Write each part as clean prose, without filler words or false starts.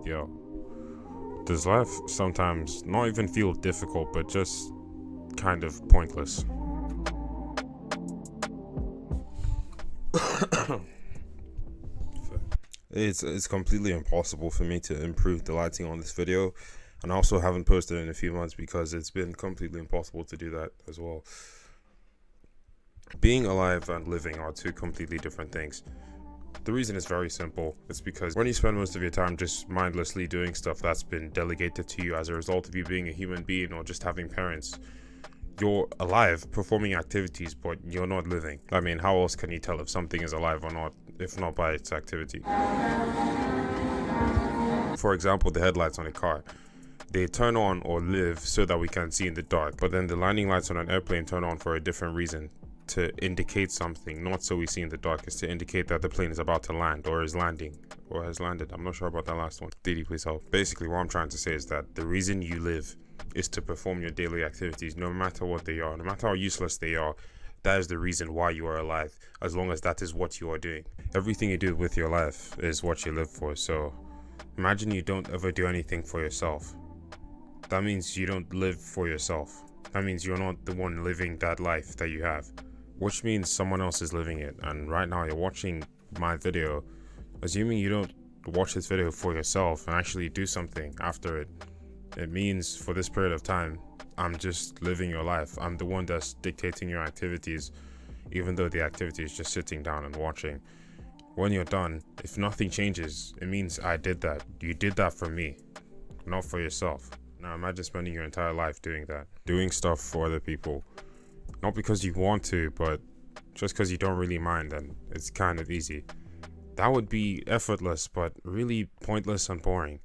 yo, does life sometimes not even feel difficult, but just kind of pointless? It's completely impossible for me to improve the lighting on this video, and I also haven't posted in a few months because it's been completely impossible to do that as well. Being alive and living are two completely different things. The reason is very simple. It's because when you spend most of your time just mindlessly doing stuff that's been delegated to you as a result of you being a human being or just having parents, you're alive, performing activities, but you're not living. I mean, how else can you tell if something is alive or not, if not by its activity? For example, the headlights on a car. They turn on or live so that we can see in the dark, but then the landing lights on an airplane turn on for a different reason, to indicate something, not so we see in the dark. It's to indicate that the plane is about to land or is landing or has landed. I'm not sure about that last one. Didi, please help. Basically, what I'm trying to say is that the reason you live is to perform your daily activities, no matter what they are, no matter how useless they are. That is the reason why you are alive, as long as that is what you are doing. Everything you do with your life is what you live for. So imagine you don't ever do anything for yourself. That means you don't live for yourself. That means you're not the one living that life that you have, which means someone else is living it. And right now you're watching my video, assuming you don't watch this video for yourself and actually do something after it. It means for this period of time, I'm just living your life. I'm the one that's dictating your activities, even though the activity is just sitting down and watching. When you're done, if nothing changes, it means I did that. You did that for me, not for yourself. Now imagine spending your entire life doing that, doing stuff for other people. Not because you want to, but just because you don't really mind, and it's kind of easy. That would be effortless, but really pointless and boring.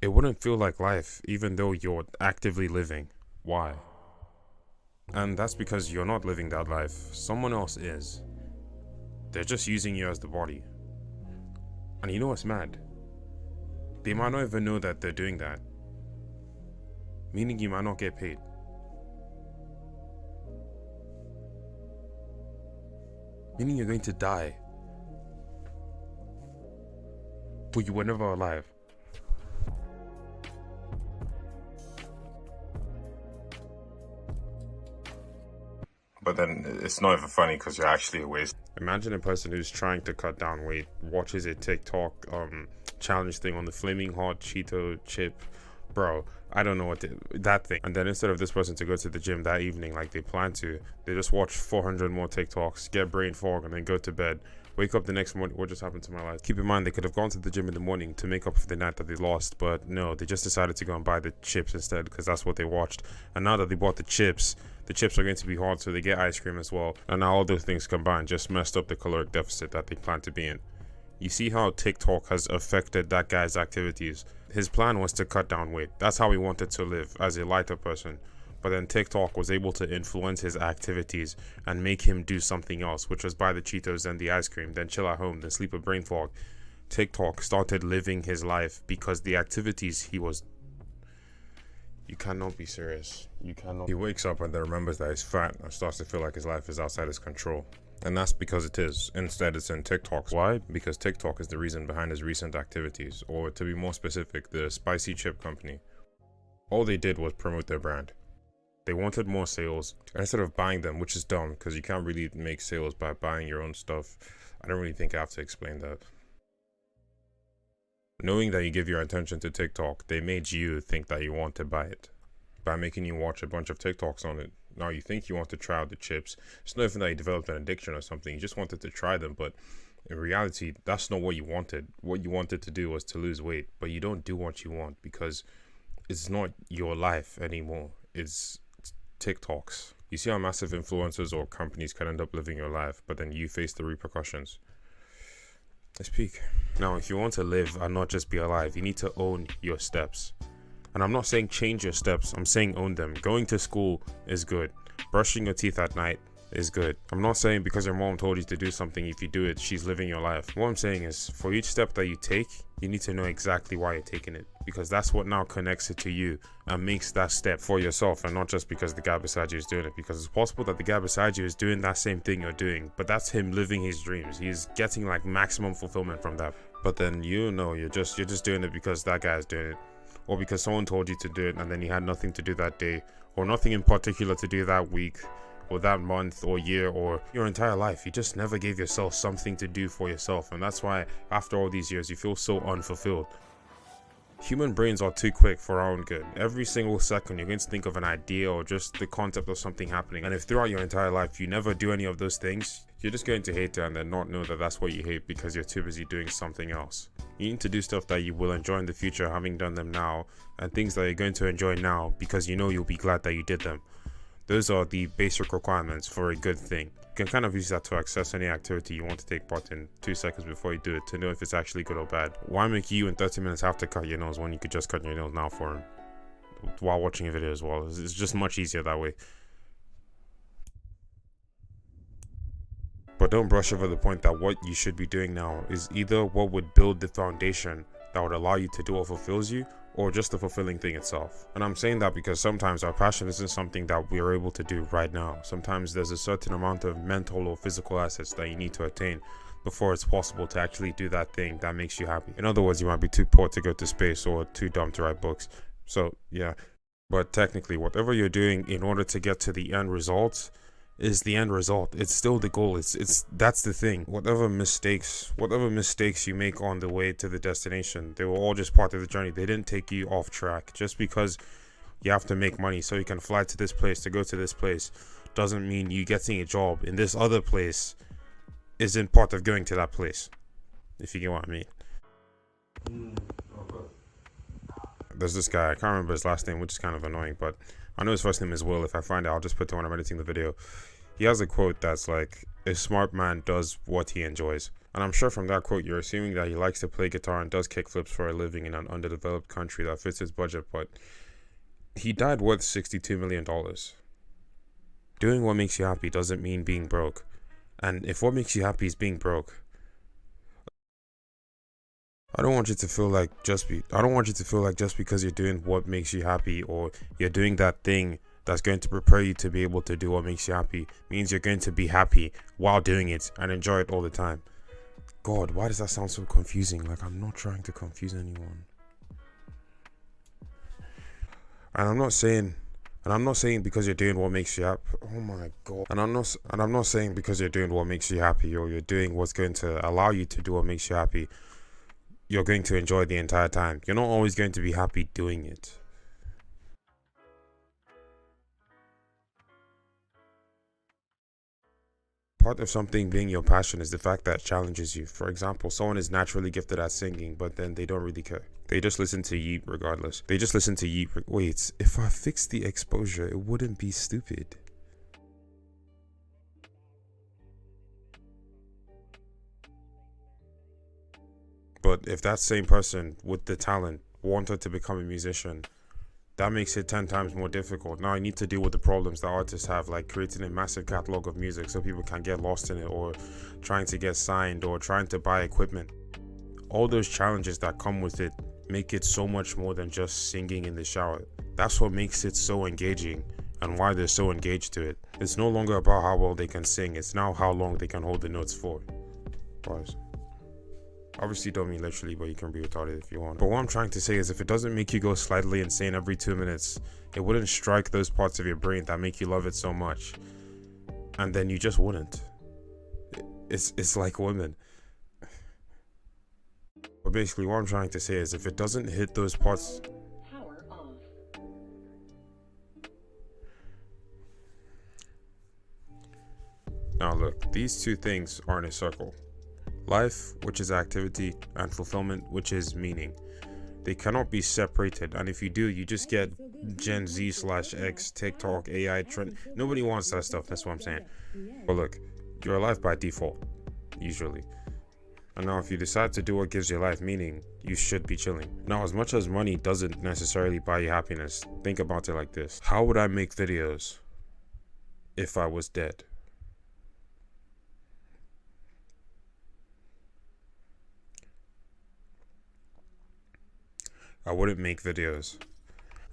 It wouldn't feel like life, even though you're actively living. Why? And that's because you're not living that life. Someone else is. They're just using you as the body. And you know what's mad? They might not even know that they're doing that. Meaning you might not get paid. Meaning you're going to die. But you were never alive. But then it's not even funny because you're actually a waste. Imagine a person who's trying to cut down weight, watches a TikTok challenge thing on the flaming hot Cheeto chip. Bro, I don't know what that thing. And then instead of this person to go to the gym that evening like they plan to, they just watch 400 more TikToks, get brain fog, and then go to bed. Wake up the next morning. What just happened to my life? Keep in mind, they could have gone to the gym in the morning to make up for the night that they lost, but no, they just decided to go and buy the chips instead because that's what they watched. And now that they bought the chips are going to be hard, so they get ice cream as well. And now all those things combined just messed up the caloric deficit that they plan to be in. You see how TikTok has affected that guy's activities. His plan was to cut down weight. That's how he wanted to live, as a lighter person. But then TikTok was able to influence his activities and make him do something else, which was buy the Cheetos and the ice cream, then chill at home, then sleep with brain fog. TikTok started living his life because the activities he was... You cannot be serious. You cannot. He wakes up and then remembers that he's fat and starts to feel like his life is outside his control. And that's because it is. Instead, it's in TikTok. Why? Because TikTok is the reason behind his recent activities, or to be more specific, the spicy chip company. All they did was promote their brand. They wanted more sales, and instead of buying them, which is dumb because you can't really make sales by buying your own stuff. I don't really think I have to explain that. Knowing that you give your attention to TikTok, they made you think that you want to buy it by making you watch a bunch of TikToks on it. Now you think you want to try out the chips. It's not even that you developed an addiction or something. You just wanted to try them, but in reality, that's not what you wanted. What you wanted to do was to lose weight, but you don't do what you want because it's not your life anymore. It's TikToks. You see how massive influencers or companies can end up living your life, but then you face the repercussions. Let's peek. Now, if you want to live and not just be alive, you need to own your steps. And I'm not saying change your steps, I'm saying own them. Going to school is good. Brushing your teeth at night is good. I'm not saying because your mom told you to do something, if you do it, she's living your life. What I'm saying is, for each step that you take, you need to know exactly why you're taking it, because that's what now connects it to you and makes that step for yourself, and not just because the guy beside you is doing it. Because it's possible that the guy beside you is doing that same thing you're doing, but that's him living his dreams. He's getting like maximum fulfillment from that. But then you're just doing it because that guy is doing it, or because someone told you to do it and then you had nothing to do that day, or nothing in particular to do that week, or that month or year, or your entire life. You just never gave yourself something to do for yourself, and that's why after all these years you feel so unfulfilled. Human brains are too quick for our own good. Every single second you're going to think of an idea or just the concept of something happening, and if throughout your entire life you never do any of those things, you're just going to hate it and then not know that that's what you hate because you're too busy doing something else. You need to do stuff that you will enjoy in the future, having done them now, and things that you're going to enjoy now because you know you'll be glad that you did them. Those are the basic requirements for a good thing. You can kind of use that to access any activity you want to take part in 2 seconds before you do it to know if it's actually good or bad. Why make you in 30 minutes have to cut your nails when you could just cut your nails now for him while watching a video as well? It's just much easier that way. But don't brush over the point that what you should be doing now is either what would build the foundation that would allow you to do what fulfills you, or just the fulfilling thing itself. And I'm saying that because sometimes our passion isn't something that we are able to do right now. Sometimes there's a certain amount of mental or physical assets that you need to attain before it's possible to actually do that thing that makes you happy. In other words, you might be too poor to go to space or too dumb to write books. So yeah, but technically whatever you're doing in order to get to the end result is the end result. It's still the goal. That's the thing. Whatever mistakes you make on the way to the destination, they were all just part of the journey. They didn't take you off track. Just because you have to make money so you can fly to this place to go to this place doesn't mean you getting a job in this other place isn't part of going to that place, if you get what I mean. There's this guy, I can't remember his last name, which is kind of annoying, but I know his first name is Will. If I find it, I'll just put it when I'm editing the video. He has a quote that's like, a smart man does what he enjoys. And I'm sure from that quote you're assuming that he likes to play guitar and does kickflips for a living in an underdeveloped country that fits his budget, but he died worth $62 million. Doing what makes you happy doesn't mean being broke. And if what makes you happy is being broke, I don't want you to feel like just because you're doing what makes you happy, or you're doing that thing that's going to prepare you to be able to do what makes you happy, means you're going to be happy while doing it and enjoy it all the time. God, why does that sound so confusing? Like, I'm not trying to confuse anyone. And I'm not saying because you're doing what makes you happy. Oh my God. And I'm not saying because you're doing what makes you happy, or you're doing what's going to allow you to do what makes you happy, you're going to enjoy the entire time. You're not always going to be happy doing it. Part of something being your passion is the fact that it challenges you. For example, someone is naturally gifted at singing, but then they don't really care. They just listen to Yeet regardless. Wait, if I fixed the exposure, it wouldn't be stupid. But if that same person with the talent wanted to become a musician, that makes it 10 times more difficult. Now I need to deal with the problems that artists have, like creating a massive catalog of music so people can get lost in it, or trying to get signed, or trying to buy equipment. All those challenges that come with it make it so much more than just singing in the shower. That's what makes it so engaging and why they're so engaged to it. It's no longer about how well they can sing, it's now how long they can hold the notes for. Pause. Obviously don't mean literally, but you can be retarded if you want. But what I'm trying to say is, if it doesn't make you go slightly insane every 2 minutes, it wouldn't strike those parts of your brain that make you love it so much. And then you just wouldn't. It's like women. But basically what I'm trying to say is, if it doesn't hit those parts... Power off. Now look, these two things are in a circle. Life, which is activity, and fulfillment, which is meaning. They cannot be separated, and if you do, you just get Gen Z/X, TikTok, AI trend. Nobody wants that stuff, that's what I'm saying. But look, you're alive by default, usually. And now if you decide to do what gives your life meaning, you should be chilling. Now, as much as money doesn't necessarily buy you happiness, think about it like this. How would I make videos if I was dead? I wouldn't make videos.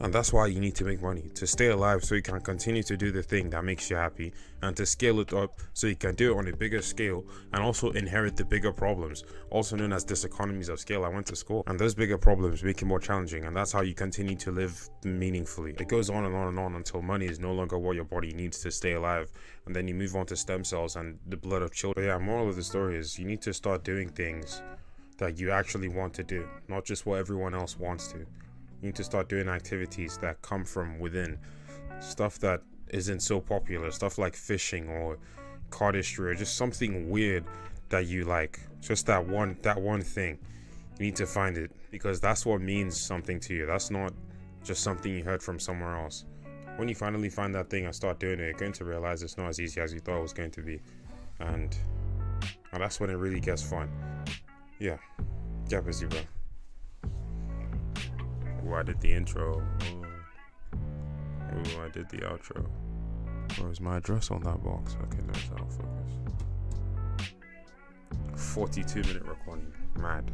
And that's why you need to make money, to stay alive so you can continue to do the thing that makes you happy, and to scale it up so you can do it on a bigger scale and also inherit the bigger problems, also known as diseconomies of scale. I went to school, and those bigger problems make it more challenging, and that's how you continue to live meaningfully. It goes on and on and on until money is no longer what your body needs to stay alive, and then you move on to stem cells and the blood of children. But yeah, moral of the story is you need to start doing things that you actually want to do, not just what everyone else wants to. You need to start doing activities that come from within, stuff that isn't so popular, stuff like fishing or cardistry or just something weird that you like, just that one thing. You need to find it, because that's what means something to you. That's not just something you heard from somewhere else. When you finally find that thing and start doing it, you're going to realize it's not as easy as you thought it was going to be, and that's when it really gets fun. Yeah, get busy, bro. Ooh, I did the intro. Ooh, I did the outro. Where's my address on that box? Okay, no, it's out of focus. 42-minute recording. Mad.